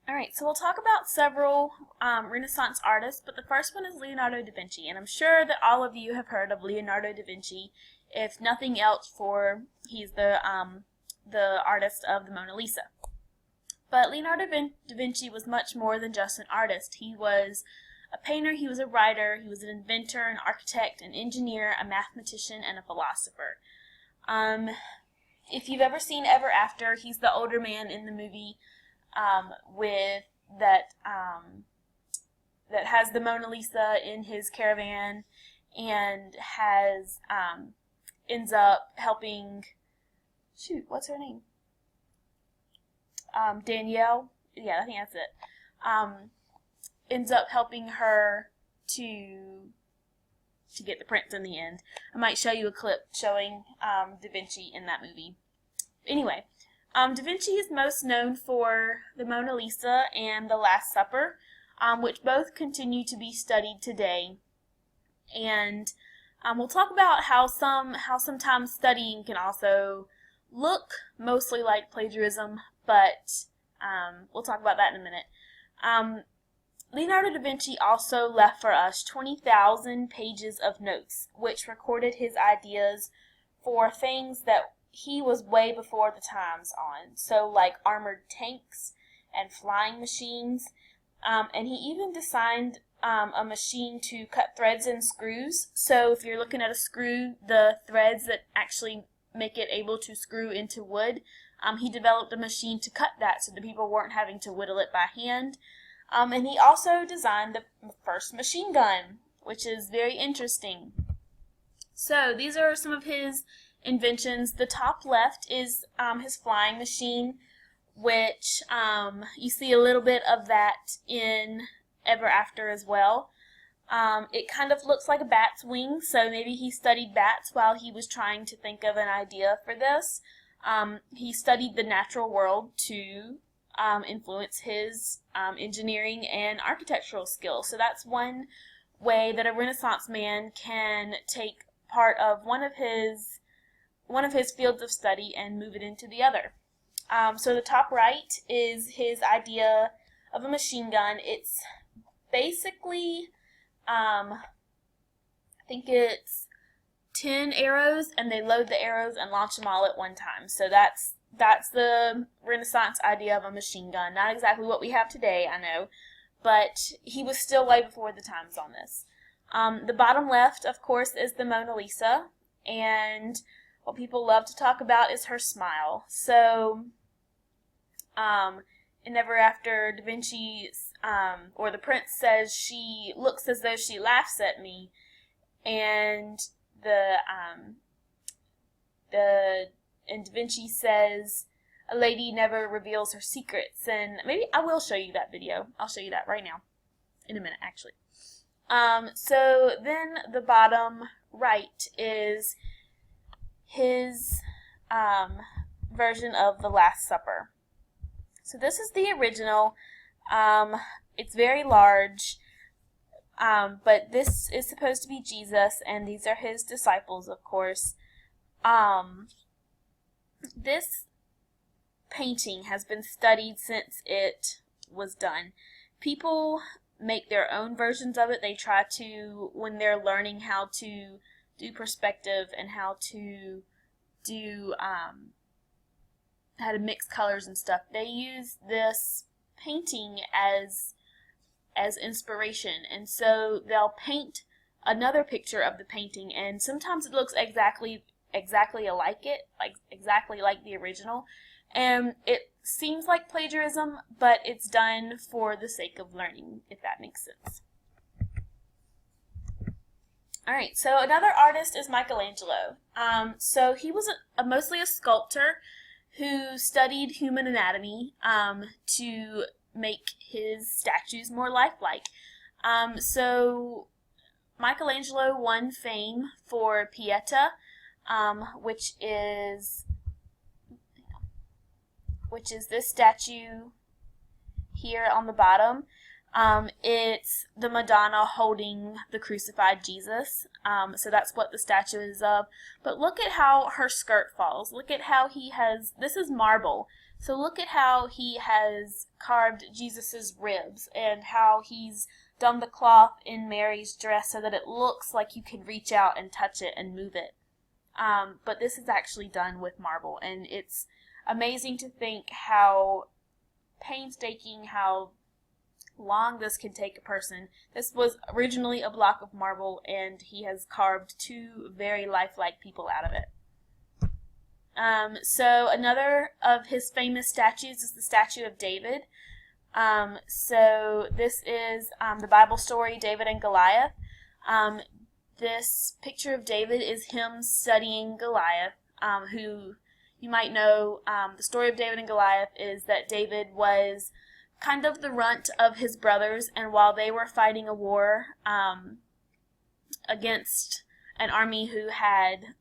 Alright, so we'll talk about several Renaissance artists, but the first one is Leonardo da Vinci, and I'm sure that all of you have heard of Leonardo da Vinci, if nothing else for he's the artist of the Mona Lisa. But Leonardo da Vinci was much more than just an artist. He was a painter, he was a writer, he was an inventor, an architect, an engineer, a mathematician, and a philosopher. If you've ever seen Ever After, he's the older man in the movie with that has the Mona Lisa in his caravan and has ends up helping. Shoot, what's her name? Danielle. Yeah, I think that's it. Ends up helping her to get the prince in the end. I might show you a clip showing Da Vinci in that movie. Anyway, Da Vinci is most known for the Mona Lisa and the Last Supper, which both continue to be studied today. And we'll talk about how sometimes studying can also look mostly like plagiarism, but we'll talk about that in a minute. Leonardo da Vinci also left for us 20,000 pages of notes, which recorded his ideas for things that he was way before the times on. So like armored tanks and flying machines. And he even designed a machine to cut threads and screws. So if you're looking at a screw, the threads that actually make it able to screw into wood, he developed a machine to cut that so the people weren't having to whittle it by hand. And he also designed the first machine gun, which is very interesting. So these are some of his inventions. The top left is his flying machine, which you see a little bit of that in Ever After as well. It kind of looks like a bat's wing, so maybe he studied bats while he was trying to think of an idea for this. He studied the natural world to influence his engineering and architectural skills. So that's one way that a Renaissance man can take part of one of his fields of study and move it into the other. So the top right is his idea of a machine gun. It's basically, I think it's 10 arrows, and they load the arrows and launch them all at one time. So that's the Renaissance idea of a machine gun. Not exactly what we have today, I know, but he was still way before the times on this. The bottom left, of course, is the Mona Lisa, and what people love to talk about is her smile. So, in Ever After, Da Vinci, or the prince says she looks as though she laughs at me, and Da Vinci says, a lady never reveals her secrets, and maybe I will show you that video. I'll show you that right now, in a minute, actually. So then the bottom right is his version of the Last Supper. So this is the original. It's very large, but this is supposed to be Jesus, and these are his disciples, of course. This painting has been studied since it was done. People make their own versions of it. They try to, when they're learning how to do perspective and how to do how to mix colors and stuff, they use this painting as inspiration, and so they'll paint another picture of the painting, and sometimes it looks exactly exactly like the original, and it seems like plagiarism, but it's done for the sake of learning, if that makes sense. Alright, so another artist is Michelangelo. So he was mostly a sculptor who studied human anatomy to make his statues more lifelike. So Michelangelo won fame for Pieta, which is this statue here on the bottom. It's the Madonna holding the crucified Jesus. So that's what the statue is of. But look at how her skirt falls. Look at how this is marble. So look at how he has carved Jesus's ribs and how he's done the cloth in Mary's dress so that it looks like you can reach out and touch it and move it. But this is actually done with marble, and it's amazing to think how painstaking, how long this can take a person. This was originally a block of marble, and he has carved two very lifelike people out of it. So another of his famous statues is the statue of David. So this is the Bible story, David and Goliath. This picture of David is him studying Goliath, who you might know. The story of David and Goliath is that David was kind of the runt of his brothers, and while they were fighting a war against an army who had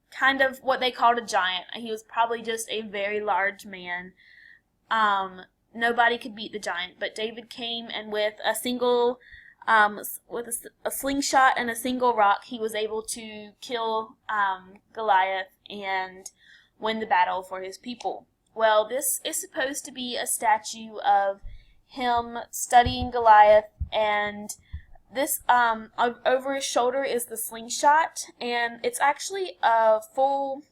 kind of what they called a giant, he was probably just a very large man. Nobody could beat the giant, but David came, and with a single, with a slingshot and a single rock, he was able to kill Goliath and win the battle for his people. Well, this is supposed to be a statue of him studying Goliath, and this, over his shoulder is the slingshot, and it's actually a full,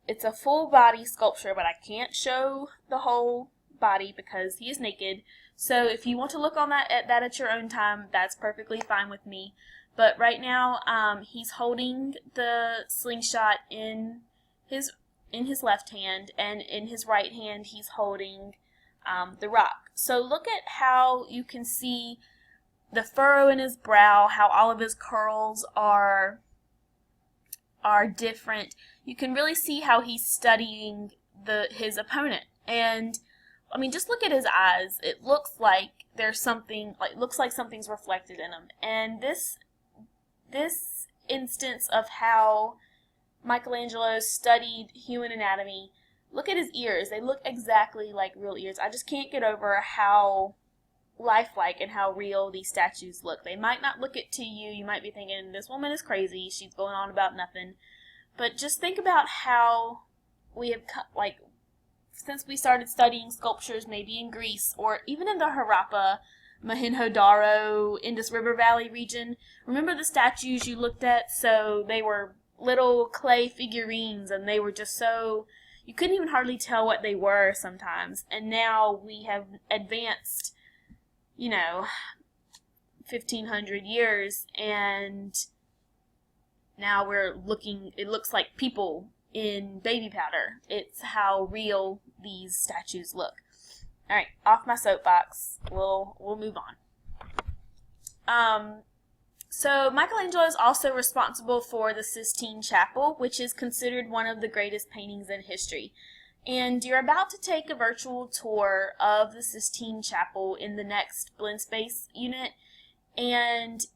it's a full body sculpture, but I can't show the whole body because he is naked. So if you want to look on that at your own time, that's perfectly fine with me. But right now, he's holding the slingshot in his left hand, and in his right hand he's holding the rock. So look at how you can see the furrow in his brow, how all of his curls are different. You can really see how he's studying his opponent. And I mean, just look at his eyes. It looks like there's something, looks like something's reflected in him. And this instance of how Michelangelo studied human anatomy, look at his ears. They look exactly like real ears. I just can't get over how lifelike and how real these statues look. They might not look it to you. You might be thinking, this woman is crazy. She's going on about nothing. But just think about how we have, since we started studying sculptures, maybe in Greece or even in the Harappa, Mohenjo-Daro, Indus River Valley region. Remember the statues you looked at? So they were little clay figurines, and they were just so, you couldn't even hardly tell what they were sometimes. And now we have advanced, 1,500 years, and now we're looking, it looks like people in baby powder. It's how real these statues look. Alright, off my soapbox. We'll move on. So Michelangelo is also responsible for the Sistine Chapel, which is considered one of the greatest paintings in history. And you're about to take a virtual tour of the Sistine Chapel in the next Blend Space unit, and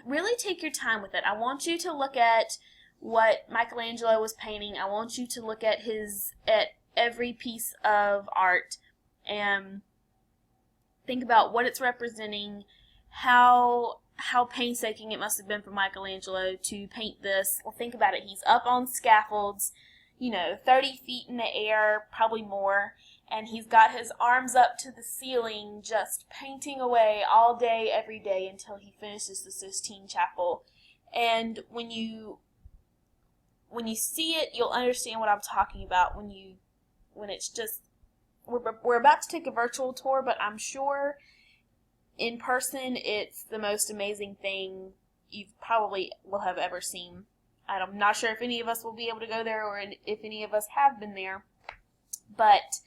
really take your time with it. I want you to look at what Michelangelo was painting. I want you to look at every piece of art and think about what it's representing, how painstaking it must have been for Michelangelo to paint this. Well, think about it. He's up on scaffolds, 30 feet in the air, probably more, and he's got his arms up to the ceiling just painting away all day, every day until he finishes the Sistine Chapel. And when you see it, you'll understand what I'm talking about when it's just, we're about to take a virtual tour, but I'm sure in person it's the most amazing thing you probably will have ever seen. I'm not sure if any of us will be able to go there or if any of us have been there, but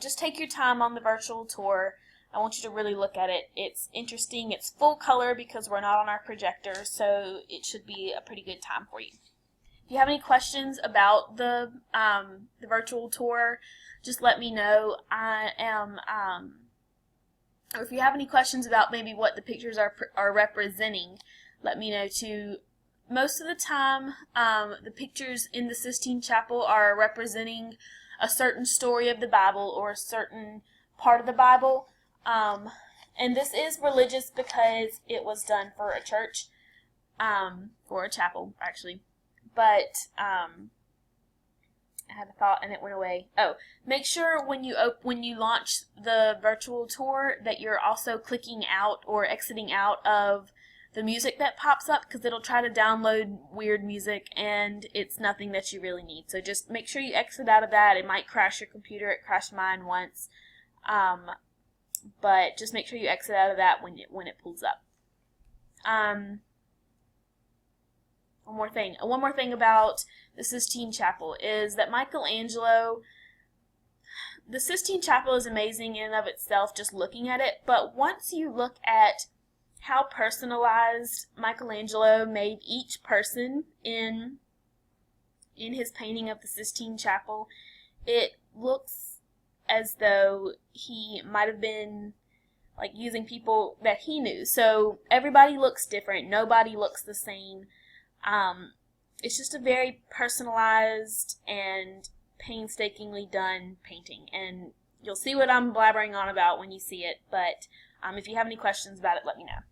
just take your time on the virtual tour. I want you to really look at it. It's interesting. It's full color because we're not on our projector, so it should be a pretty good time for you. If you have any questions about the virtual tour, just let me know. Or if you have any questions about maybe what the pictures are representing, let me know too. Most of the time, the pictures in the Sistine Chapel are representing a certain story of the Bible or a certain part of the Bible. And this is religious because it was done for a church, or a chapel, actually. But I had a thought and it went away. Oh, make sure when you launch the virtual tour that you're also clicking out or exiting out of the music that pops up, because it'll try to download weird music and it's nothing that you really need. So just make sure you exit out of that. It might crash your computer. It crashed mine once. But just make sure you exit out of that when it pulls up. One more thing about the Sistine Chapel is that Michelangelo, the Sistine Chapel is amazing in and of itself just looking at it, but once you look at how personalized Michelangelo made each person in his painting of the Sistine Chapel, it looks as though he might have been like using people that he knew. So everybody looks different. Nobody looks the same. It's just a very personalized and painstakingly done painting. And you'll see what I'm blabbering on about when you see it. But if you have any questions about it, let me know.